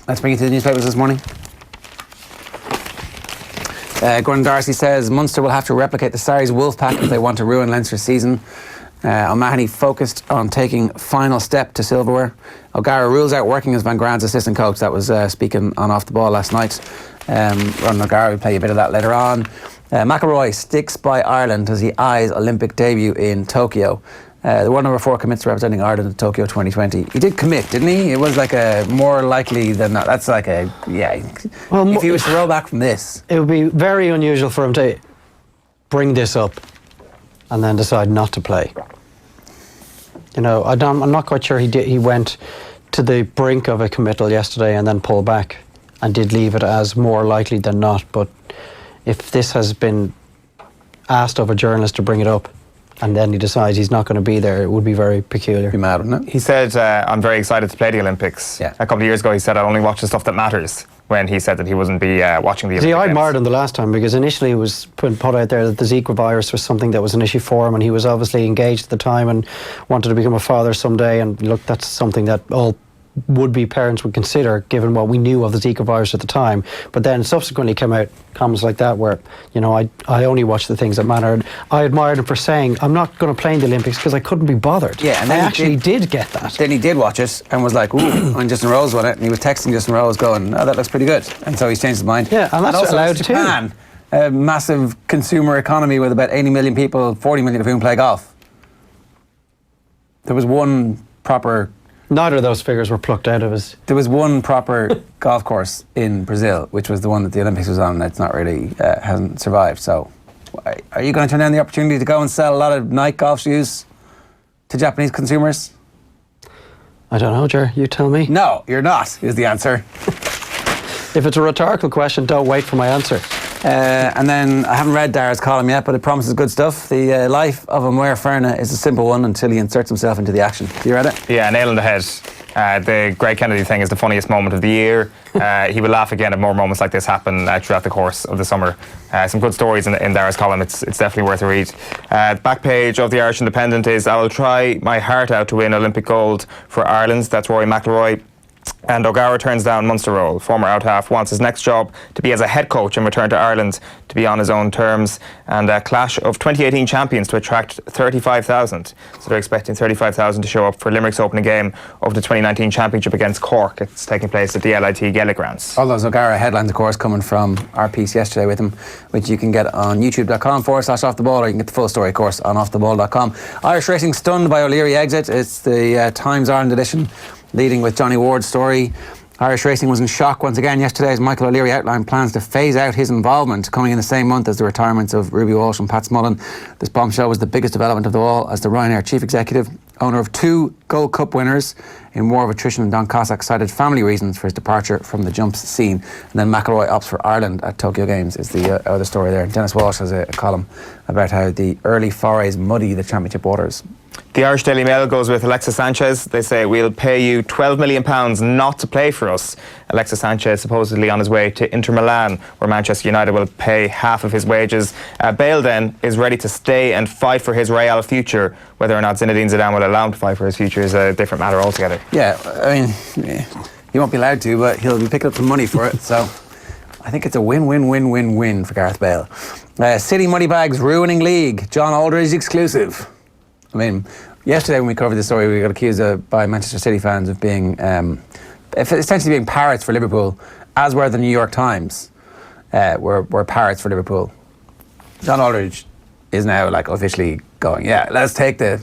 Let's bring you to the newspapers this morning. Gordon Darcy says Munster will have to replicate the Sarries Wolfpack if they want to ruin Leinster's season. O'Mahony focused on taking final step to silverware. O'Gara rules out working as Van Graan's assistant coach. That was speaking on Off the Ball last night. Ron O'Gara will play a bit of that later on. McIlroy sticks by Ireland as he eyes Olympic debut in Tokyo. The world number 4 commits to representing Ireland at Tokyo 2020. He did commit, didn't he? It was like a more likely than not. That's like a, yeah. Well, if he was to roll back from this. It would be very unusual for him to bring this up and then decide not to play. You know, I'm not quite sure he went to the brink of a committal yesterday and then pulled back and did leave it as more likely than not. But if this has been asked of a journalist to bring it up, and then he decides he's not going to be there, it would be very peculiar. Be mad, wouldn't it? He said, I'm very excited to play the Olympics. Yeah. A couple of years ago he said, I'll only watch the stuff that matters, when he said that he wouldn't be watching the Olympics. See, I admired him the last time, because initially it was put out there that the Zika virus was something that was an issue for him, and he was obviously engaged at the time and wanted to become a father someday, and look, that's something that all would-be parents would consider, given what we knew of the Zika virus at the time. But then subsequently came out comments like that where, you know, I only watch the things that matter. And I admired him for saying, I'm not going to play in the Olympics because I couldn't be bothered. Yeah, and then I actually did get that. Then he did watch it and was like, ooh, when Justin Rose won it, and he was texting Justin Rose going, oh, that looks pretty good. And so he's changed his mind. Yeah, and that's also allowed Japan, too. A massive consumer economy with about 80 million people, 40 million of whom play golf. There was one proper... Neither of those figures were plucked out of his... There was one proper golf course in Brazil, which was the one that the Olympics was on, and it's not really, hasn't survived. So, are you going to turn down the opportunity to go and sell a lot of Nike golf shoes to Japanese consumers? I don't know, Ger, you tell me. No, you're not, is the answer. If it's a rhetorical question, don't wait for my answer. And then, I haven't read Dara's column yet, but it promises good stuff. The life of Amir Ferna is a simple one until he inserts himself into the action. Have you read it? Yeah, nail on the head. The Greg Kennedy thing is the funniest moment of the year. He will laugh again if more moments like this happen throughout the course of the summer. Some good stories in Dara's column. It's definitely worth a read. The back page of the Irish Independent is, I will try my heart out to win Olympic gold for Ireland. That's Rory McIlroy. And O'Gara turns down Munster role. Former out-half wants his next job to be as a head coach and return to Ireland to be on his own terms. And a clash of 2018 champions to attract 35,000. So they're expecting 35,000 to show up for Limerick's opening game of the 2019 championship against Cork. It's taking place at the LIT Gaelic grounds. All those O'Gara headlines, of course, coming from our piece yesterday with him, which you can get on youtube.com/offtheball, or you can get the full story, of course, on offtheball.com. Irish racing stunned by O'Leary exit. It's the Times Ireland edition, leading with Johnny Ward's story. Irish racing was in shock once again yesterday as Michael O'Leary outlined plans to phase out his involvement, coming in the same month as the retirements of Ruby Walsh and Pat Smullen. This bombshell was the biggest development of them all, as the Ryanair chief executive, owner of 2 Gold Cup winners in war of attrition, and Don Cossack cited family reasons for his departure from the jumps scene. And then McIlroy opts for Ireland at Tokyo Games is the other story there. Dennis Walsh has a column about how the early forays muddy the championship waters. The Irish Daily Mail goes with Alexis Sanchez. They say, we'll pay you £12 million not to play for us. Alexis Sanchez supposedly on his way to Inter Milan, where Manchester United will pay half of his wages. Bale then is ready to stay and fight for his Real future. Whether or not Zinedine Zidane will allow him to fight for his future is a different matter altogether. Yeah, I mean, he won't be allowed to, but he'll be picking up some money for it. So I think it's a win-win-win-win-win for Gareth Bale. City moneybags ruining league. John Aldridge exclusive. I mean, yesterday when we covered this story, we got accused by Manchester City fans of being essentially being parrots for Liverpool, as were the New York Times were parrots for Liverpool. John Aldridge is now like officially going, yeah, let's take the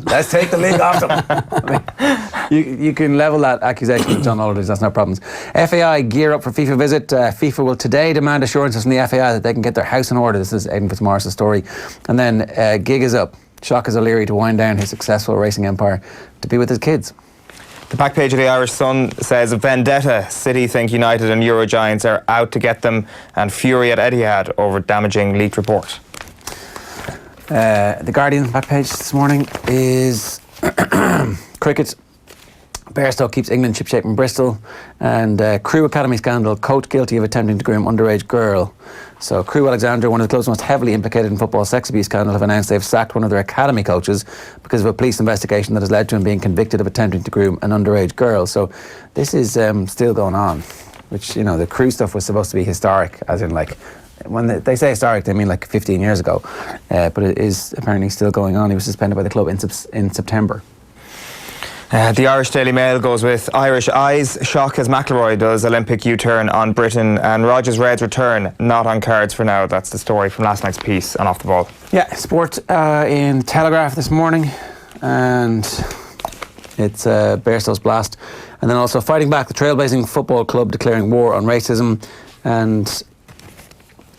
league off them. I mean, you can level that accusation with John Aldridge, that's no problems. FAI gear up for FIFA visit. FIFA will today demand assurances from the FAI that they can get their house in order. This is Aidan Fitzmaurice's story. And then gig is up. Shock is O'Leary to wind down his successful racing empire to be with his kids. The back page of the Irish Sun says, vendetta. City think United and Euro giants are out to get them, and fury at Etihad over damaging leaked report. The Guardian back page this morning is cricket. Bairstow keeps England ship-shape in Bristol, and Crewe Academy scandal, coach guilty of attempting to groom underage girl. So Crewe Alexandra, one of the clubs most heavily implicated in football sex abuse scandal, have announced they've sacked one of their academy coaches because of a police investigation that has led to him being convicted of attempting to groom an underage girl. So this is still going on. which, you know, the crew stuff was supposed to be historic, as in like, when they say historic, they mean like 15 years ago. But it is apparently still going on. He was suspended by the club in September. The Irish Daily Mail goes with Irish eyes shock as McIlroy does Olympic U-turn on Britain, and Rogers Reds return not on cards for now. That's the story from last night's piece on Off the Ball. Yeah, sport in Telegraph this morning, and it's Bairstow's blast. And then also fighting back, the Trailblazing Football Club declaring war on racism, and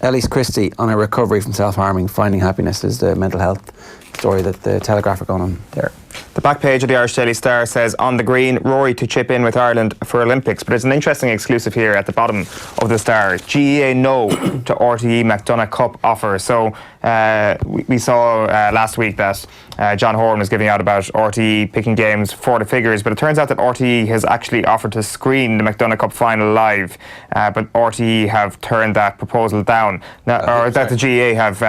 Elise Christie on her recovery from self-harming, finding happiness is the mental health story that the Telegraph are going on there. The back page of the Irish Daily Star says, on the green, Rory to chip in with Ireland for Olympics. But it's an interesting exclusive here at the bottom of the Star. GEA no to RTE McDonagh Cup offer. So we saw last week that John Horan was giving out about RTE picking games for the figures, but it turns out that RTE has actually offered to screen the McDonagh Cup final live, but RTE have turned that proposal down. Now, or that the GEA have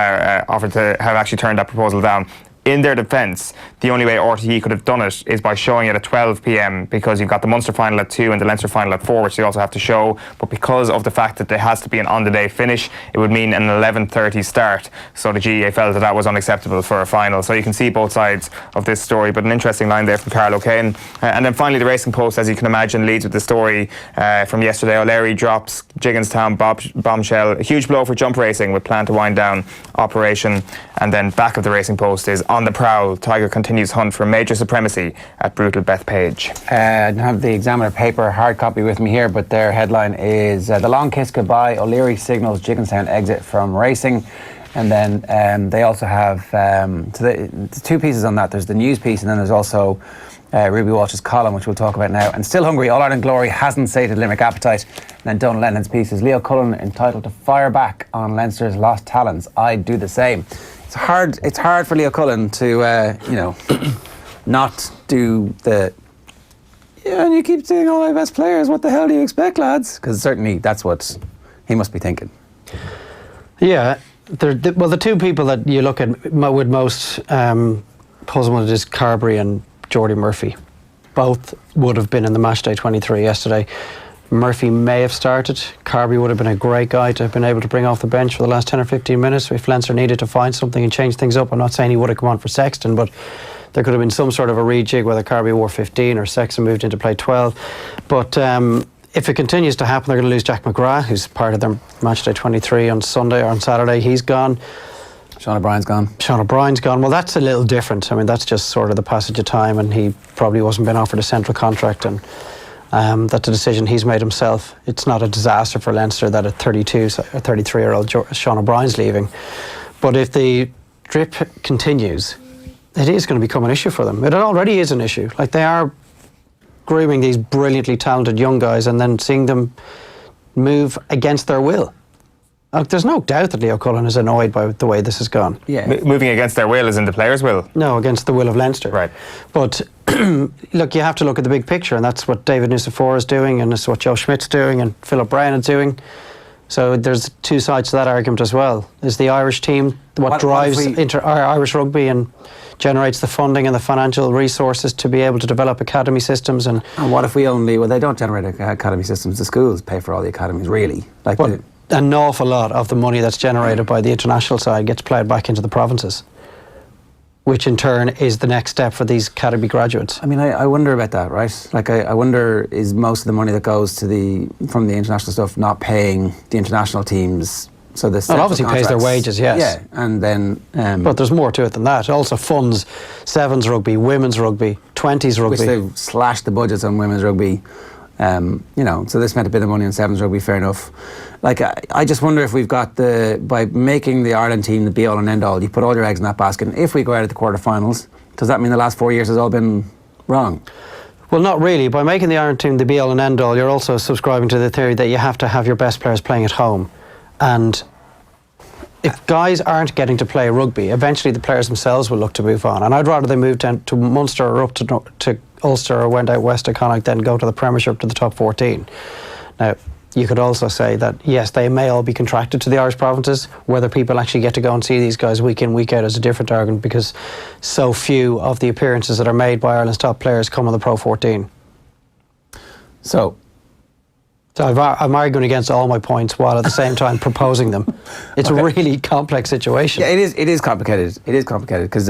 offered to have actually turned that proposal down. In their defence, the only way RTE could have done it is by showing it at 12 p.m. because you've got the Munster final at 2 and the Leinster final at 4, which they also have to show. But because of the fact that there has to be an on-the-day finish, it would mean an 11:30 start. So the GEA felt that that was unacceptable for a final. So you can see both sides of this story, but an interesting line there from Carl O'Kane. And then finally, the Racing Post, as you can imagine, leads with the story from yesterday. O'Leary drops Gigginstown bombshell. A huge blow for jump racing with plan to wind down operation. And then back of the Racing Post is on the prowl. Tiger continues hunt for major supremacy at brutal Bethpage. I don't have the Examiner paper hard copy with me here, but their headline is the long kiss goodbye. O'Leary signals Gigginstown exit from racing. And then they also have the two pieces on that. There's the news piece, and then there's also Ruby Walsh's column, which we'll talk about now. And still hungry, All Ireland glory hasn't sated Limerick appetite. And then Donald Lennon's piece is Leo Cullen entitled to fire back on Leinster's lost talents. I'd do the same. It's hard for Leo Cullen to, not do the, and you keep saying all my best players, what the hell do you expect, lads? Because certainly that's what he must be thinking. Yeah, the two people that you look at with most puzzlement is Carberry and Jordy Murphy. Both would have been in the matchday 23 yesterday. Murphy may have started. Carberry would have been a great guy to have been able to bring off the bench for the last 10 or 15 minutes if Leinster needed to find something and change things up. I'm not saying he would have come on for Sexton, but there could have been some sort of a rejig whether Carberry wore 15 or Sexton moved into play 12. But if it continues to happen, they're going to lose Jack McGrath, who's part of their matchday 23 on Sunday or on Saturday. He's gone. Sean O'Brien's gone. Sean O'Brien's gone. Well, that's a little different. I mean, that's just sort of the passage of time, and he probably wasn't been offered a central contract, and that's a decision he's made himself. It's not a disaster for Leinster that a 33-year-old Sean O'Brien's leaving. But if the drip continues, it is going to become an issue for them. It already is an issue. Like, they are grooming these brilliantly talented young guys and then seeing them move against their will. There's no doubt that Leo Cullen is annoyed by the way this has gone. Yeah. Moving against their will is in the players' will? No, against the will of Leinster. Right. But look, you have to look at the big picture, and that's what David Nucifora is doing, and it's what Joe Schmidt's doing, and Philip Bryan is doing. So there's two sides to that argument as well. Is the Irish team what drives Irish rugby and generates the funding and the financial resources to be able to develop academy systems? And what if we only, well, they don't generate academy systems, the schools pay for all the academies, really. Like, an awful lot of the money that's generated by the international side gets played back into the provinces, which in turn is the next step for these academy graduates. I mean, I wonder about that, right? Like, I wonder, is most of the money that goes to from the international stuff not paying the international teams? So this obviously pays their wages, yes. Yeah, and then... but there's more to it than that. It also funds sevens rugby, women's rugby, 20s rugby. Which they've slashed the budgets on women's rugby. So they spent a bit of money on sevens rugby, fair enough. Like, I just wonder if we've got by making the Ireland team the be-all and end-all, you put all your eggs in that basket, and if we go out at the quarterfinals, does that mean the last 4 years has all been wrong? Well, not really. By making the Ireland team the be-all and end-all, you're also subscribing to the theory that you have to have your best players playing at home. And if guys aren't getting to play rugby, eventually the players themselves will look to move on. And I'd rather they moved down to Munster or up to Ulster or went out west to Connacht than go to the Premiership to the top 14. Now, you could also say that, yes, they may all be contracted to the Irish provinces. Whether people actually get to go and see these guys week in, week out is a different argument, because so few of the appearances that are made by Ireland's top players come on the Pro 14. So, So I'm arguing against all my points while at the same time proposing them. It's a really complex situation. Yeah, it is complicated. It is complicated because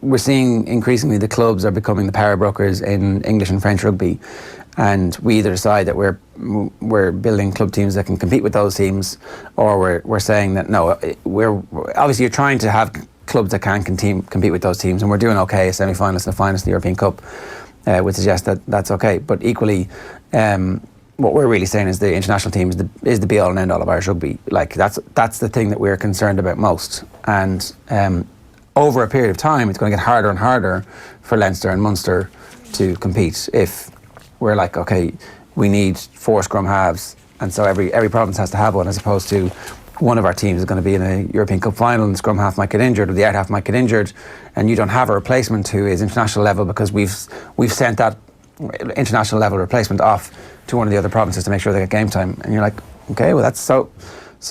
we're seeing increasingly the clubs are becoming the power brokers in English and French rugby, and we either decide that we're building club teams that can compete with those teams, or we're saying that no, we're obviously you're trying to have clubs that can compete with those teams, and we're doing okay, a semi-finalist and a finalist in the European Cup would suggest that that's okay. But equally, what we're really saying is the international team is the be-all and end-all of Irish rugby. Like that's the thing that we're concerned about most, and over a period of time, it's going to get harder and harder for Leinster and Munster to compete if we're like, okay, we need 4 scrum halves, and so every province has to have one, as opposed to one of our teams is going to be in a European Cup final and the scrum half might get injured or the out half might get injured, and you don't have a replacement who is international level because we've sent that international level replacement off to one of the other provinces to make sure they get game time. And you're like, okay, well that's so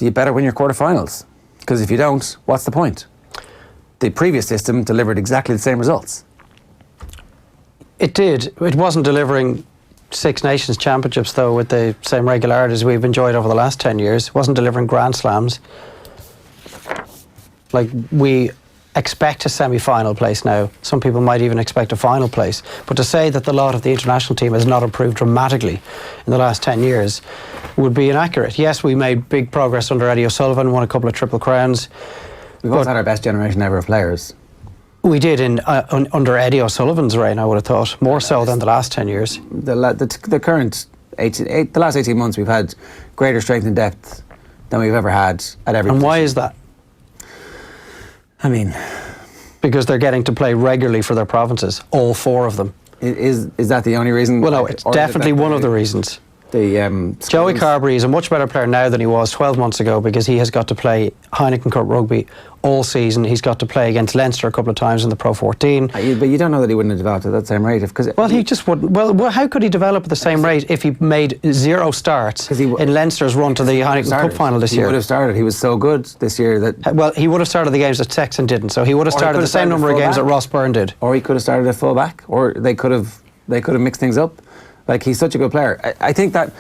you better win your quarterfinals, because if you don't, what's the point? The previous system delivered exactly the same results. It did. It wasn't delivering Six Nations championships, though, with the same regularity as we've enjoyed over the last 10 years. It wasn't delivering Grand Slams. Like, we expect a semi-final place now. Some people might even expect a final place. But to say that the lot of the international team has not improved dramatically in the last 10 years would be inaccurate. Yes, we made big progress under Eddie O'Sullivan, won a couple of Triple Crowns. We've also had our best generation ever of players. We did under Eddie O'Sullivan's reign, I would have thought, more so than the last 10 years. The current the last 18 months, we've had greater strength and depth than we've ever had at every. And position. why is that? I mean, because they're getting to play regularly for their provinces, all 4 of them. Is that the only reason? Well, no, it's definitely one of the reasons. Joey Carberry is a much better player now than he was 12 months ago, because he has got to play Heineken Cup rugby all season. He's got to play against Leinster a couple of times in the Pro 14. But you don't know that he wouldn't have developed at that same rate. Well, he just wouldn't. Well, how could he develop at the same rate if he made 0 starts in Leinster's run to the Heineken Cup final this year? He would have started. He was so good this year that... Well, he would have started the games that Sexton didn't, so he would have started the same number of games that Ross Byrne did. Or he could have started at full back, or they could have mixed things up. Like, he's such a good player. I think that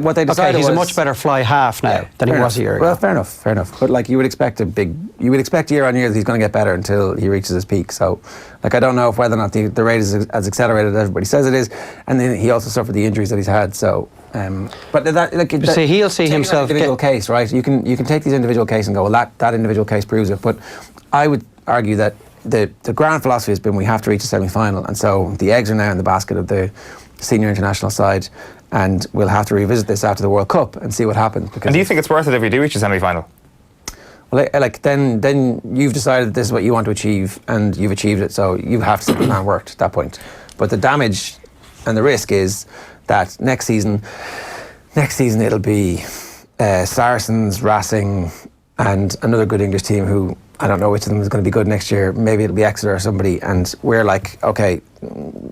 what they decided he's was... a much better fly half now than he was a year ago. Well, fair enough. But like, you would expect year on year that he's going to get better until he reaches his peak. So, like, I don't know whether or not the rate is as accelerated as everybody says it is. And then he also suffered the injuries that he's had. So, but he'll see himself individual case, right? You can take these individual case and go, well, that individual case proves it. But I would argue that the grand philosophy has been we have to reach a semi-final, and so the eggs are now in the basket of the senior international side, and we'll have to revisit this after the World Cup and see what happens. And do you think it's worth it if you do reach a semi-final? Well, then you've decided that this is what you want to achieve, and you've achieved it, so you have to see the plan worked at that point. But the damage and the risk is that next season it'll be Saracens, Racing, and another good English team who, I don't know which of them is going to be good next year. Maybe it'll be Exeter or somebody, and we're like, okay,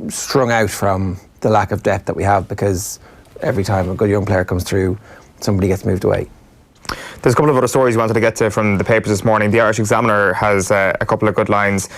strung out from the lack of depth that we have, because every time a good young player comes through, somebody gets moved away. There's a couple of other stories we wanted to get to from the papers this morning. The Irish Examiner has a couple of good lines.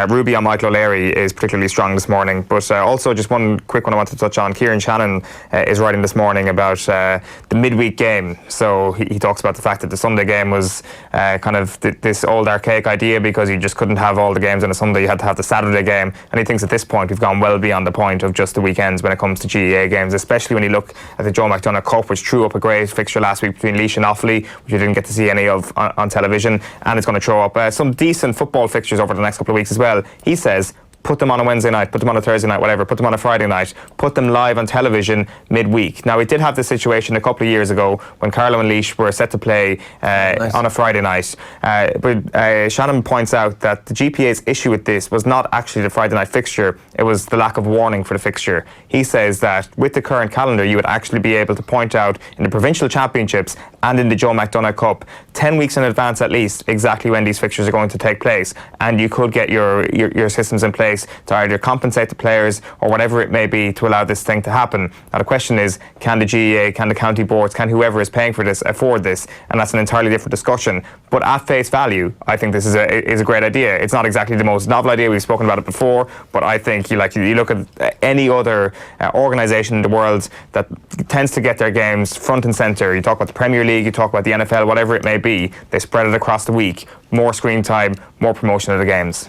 Ruby on Michael O'Leary is particularly strong this morning, but also just one quick one I wanted to touch on. Kieran Sheahan is writing this morning about the midweek game. So he talks about the fact that the Sunday game was kind of this old archaic idea, because you just couldn't have all the games on a Sunday. You had to have the Saturday game, and he thinks at this point we've gone well beyond the point of just the weekends when it comes to GAA games, especially when you look at the Joe McDonagh Cup, which threw up a great fixture last week between Laois and Offaly, which you didn't get to see any of on television, and it's going to throw up some decent football fixtures over the next couple of weeks as well. He says, put them on a Wednesday night, put them on a Thursday night, whatever, put them on a Friday night, put them live on television midweek. Now, we did have this situation a couple of years ago when Carlow and Laois were set to play on a Friday night. But Shannon points out that the GPA's issue with this was not actually the Friday night fixture, it was the lack of warning for the fixture. He says that with the current calendar, you would actually be able to point out in the provincial championships and in the Joe McDonagh Cup 10 weeks in advance at least exactly when these fixtures are going to take place, and you could get your systems in place place to either compensate the players or whatever it may be to allow this thing to happen. Now the question is, can the GAA, can the county boards, can whoever is paying for this afford this? And that's an entirely different discussion. But at face value, I think this is a great idea. It's not exactly the most novel idea, we've spoken about it before, but I think you look at any other organisation in the world that tends to get their games front and centre. You talk about the Premier League, you talk about the NFL, whatever it may be, they spread it across the week. More screen time, more promotion of the games.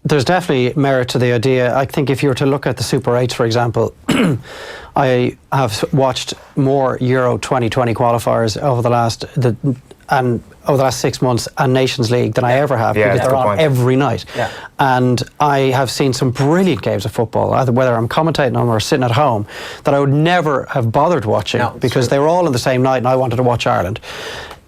There's definitely merit to the idea. I think if you were to look at the Super 8s, for example, I have watched more Euro 2020 qualifiers over the last 6 months and Nations League than I ever have, because they're on every night. Yeah. And I have seen some brilliant games of football, either whether I'm commentating them or sitting at home, that I would never have bothered watching because they were all on the same night and I wanted to watch Ireland.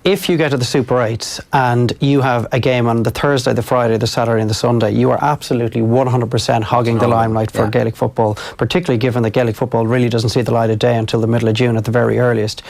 If you get to the Super 8s and you have a game on the Thursday, the Friday, the Saturday and the Sunday, you are absolutely 100% hogging the limelight for Gaelic football, particularly given that Gaelic football really doesn't see the light of day until the middle of June at the very earliest.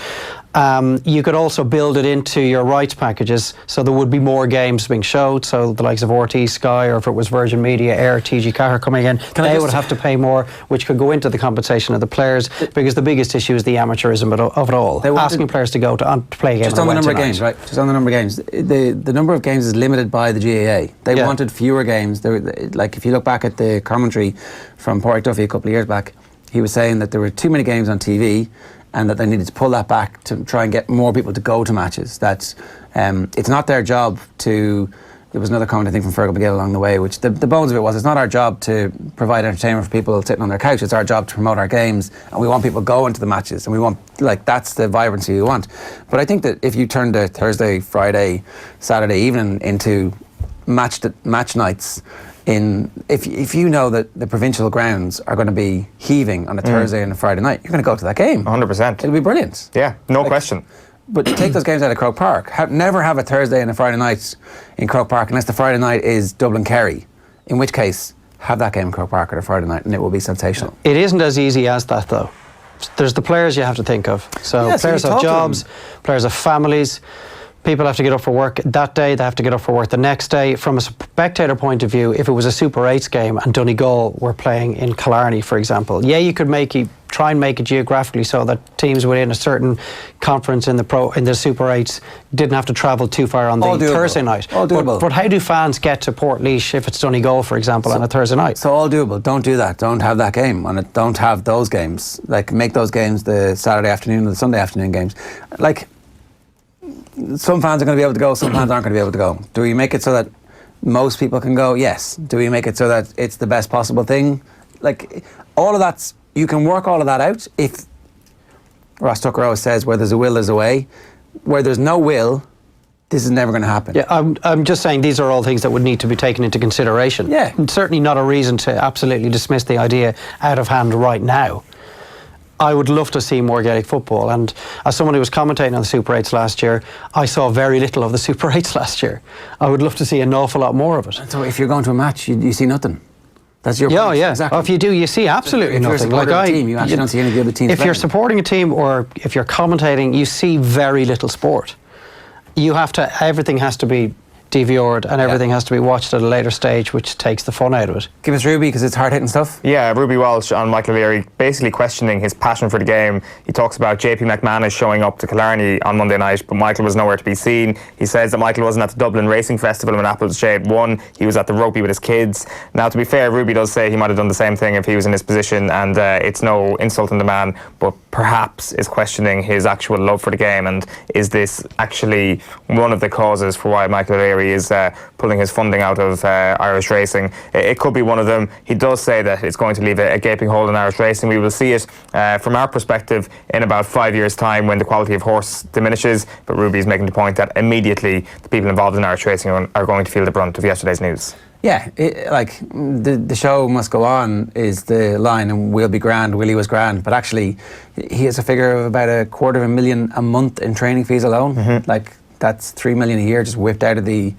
You could also build it into your rights packages, so there would be more games being showed, so the likes of RT, Sky, or if it was Virgin Media, Air, TG Car coming in, they would have to pay more, which could go into the compensation of the players, because the biggest issue is the amateurism of it all. Asking players to go to play a game just on the number of games, right? Just on the number of games. The number of games is limited by the GAA. They wanted fewer games. Like if you look back at the commentary from Pádraig Duffy a couple of years back, he was saying that there were too many games on TV and that they needed to pull that back to try and get more people to go to matches. That it's not their job to... There was another comment, I think, from Fergal McGill along the way, which the bones of it was, it's not our job to provide entertainment for people sitting on their couch. It's our job to promote our games, and we want people going to the matches, and we want, that's the vibrancy we want. But I think that if you turn the Thursday, Friday, Saturday evening into match nights, if you know that the provincial grounds are going to be heaving on a Thursday and a Friday night, you're going to go to that game. 100%. It'll be brilliant. Yeah, no question. But take those games out of Croke Park. Never have a Thursday and a Friday night in Croke Park unless the Friday night is Dublin-Kerry, in which case have that game in Croke Park on a Friday night and it will be sensational. It isn't as easy as that, though. There's the players you have to think of. So players have jobs, players have families. People have to get up for work that day, they have to get up for work the next day. From a spectator point of view, if it was a Super 8s game and Donegal were playing in Killarney, for example, you could try and make it geographically so that teams within a certain conference in the Super 8s didn't have to travel too far on the Thursday night. All doable. But how do fans get to Portlaoise if it's Donegal, for example, on a Thursday night? So all doable. Don't do that. Don't have that game on it. Don't have those games. Make those games the Saturday afternoon or the Sunday afternoon games. Some fans are going to be able to go, some fans aren't going to be able to go. Do we make it so that most people can go? Yes. Do we make it so that it's the best possible thing? All of that's... You can work all of that out if... Ross Tucker always says, where there's a will, there's a way. Where there's no will, this is never going to happen. Yeah, I'm just saying these are all things that would need to be taken into consideration. Yeah. And certainly not a reason to absolutely dismiss the idea out of hand right now. I would love to see more Gaelic football, and as someone who was commentating on the Super 8s last year, I saw very little of the Super 8s last year. I would love to see an awful lot more of it. So if you're going to a match, you see nothing. That's your point. Yeah. Exactly. If you do, you see absolutely nothing. If you're supporting a team, you actually don't see any of the other teams. If you're supporting a team or if you're commentating, you see very little sport. Everything has to be DVR'd and everything has to be watched at a later stage, which takes the fun out of it. Give us Ruby, because it's hard-hitting stuff. Yeah, Ruby Walsh on Michael O'Leary, basically questioning his passion for the game. He talks about JP McManus showing up to Killarney on Monday night, but Michael was nowhere to be seen. He says that Michael wasn't at the Dublin Racing Festival when Appleshade won. He was at the rugby with his kids. Now, to be fair, Ruby does say he might have done the same thing if he was in his position, and it's no insult on the man, but perhaps is questioning his actual love for the game, and is this actually one of the causes for why Michael O'Leary is pulling his funding out of Irish racing? It could be one of them. He does say that it's going to leave a gaping hole in Irish racing. We will see it from our perspective in about 5 years' time when the quality of horse diminishes, but Ruby is making the point that immediately the people involved in Irish racing are going to feel the brunt of yesterday's news. Yeah, the show must go on is the line, and we'll be grand, Willie was grand, but actually he has a figure of about $250,000 a month in training fees alone. That's $3 million a year just whipped out of the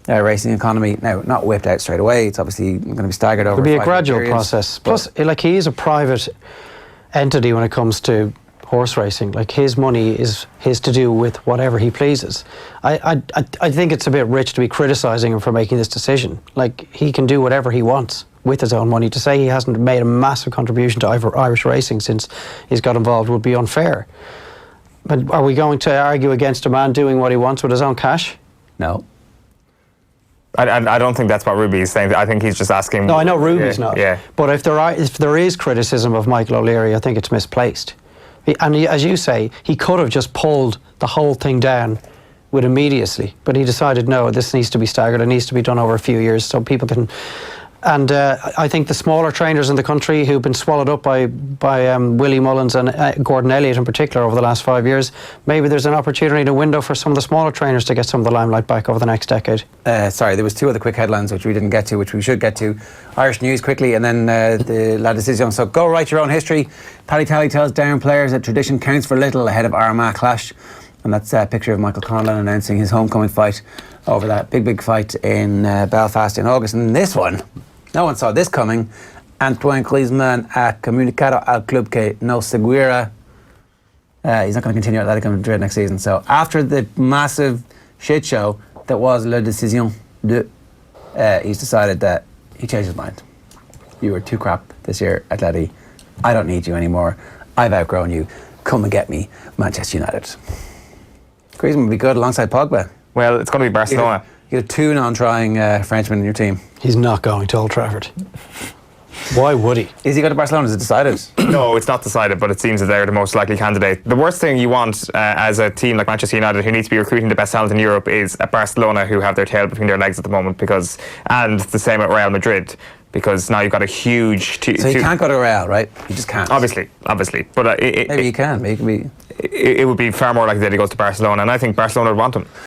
racing economy. Now, not whipped out straight away, it's obviously going to be staggered over. It'll be a gradual process. Plus, he is a private entity when it comes to horse racing. Like, his money is his to do with whatever he pleases. I think it's a bit rich to be criticising him for making this decision. Like, he can do whatever he wants with his own money. To say he hasn't made a massive contribution to Irish racing since he's got involved would be unfair. But are we going to argue against a man doing what he wants with his own cash? No. I don't think that's what Ruby is saying. I think he's just asking. No, I know Ruby's not. Yeah. But if there is criticism of Michael O'Leary, I think it's misplaced. As you say, he could have just pulled the whole thing down with immediacy, but he decided, no, this needs to be staggered. It needs to be done over a few years so people can. And I think the smaller trainers in the country who've been swallowed up by Willie Mullins and Gordon Elliott in particular over the last 5 years, maybe there's an opportunity, a window for some of the smaller trainers to get some of the limelight back over the next decade. Sorry, there was 2 other quick headlines which we didn't get to, which we should get to. Irish news quickly, and then the La Decision. So go write your own history. Paddy Tally tells Down players that tradition counts for little ahead of Armagh clash. And that's a picture of Michael Conlon announcing his homecoming fight over that big fight in Belfast in August. And this one, no one saw this coming. Antoine Griezmann a comunicado al club que no seguirá. He's not going to continue at Atletico Madrid next season. So after the massive shit show that was La Decision de, he's decided that he changed his mind. You were too crap this year, Atleti. I don't need you anymore. I've outgrown you. Come and get me, Manchester United. Griezmann would be good alongside Pogba. Well, it's going to be Barcelona. You had 2 non-trying Frenchmen in your team. He's not going to Old Trafford. Why would he? Is he going to Barcelona? Is it decided? No, it's not decided, but it seems that they're the most likely candidate. The worst thing you want as a team like Manchester United, who needs to be recruiting the best talent in Europe, is at Barcelona, who have their tail between their legs at the moment, and the same at Real Madrid, because now you've got a huge... So you can't go to Real, right? You just can't. Obviously. But maybe you can. Maybe it would be far more likely that he goes to Barcelona, and I think Barcelona would want him.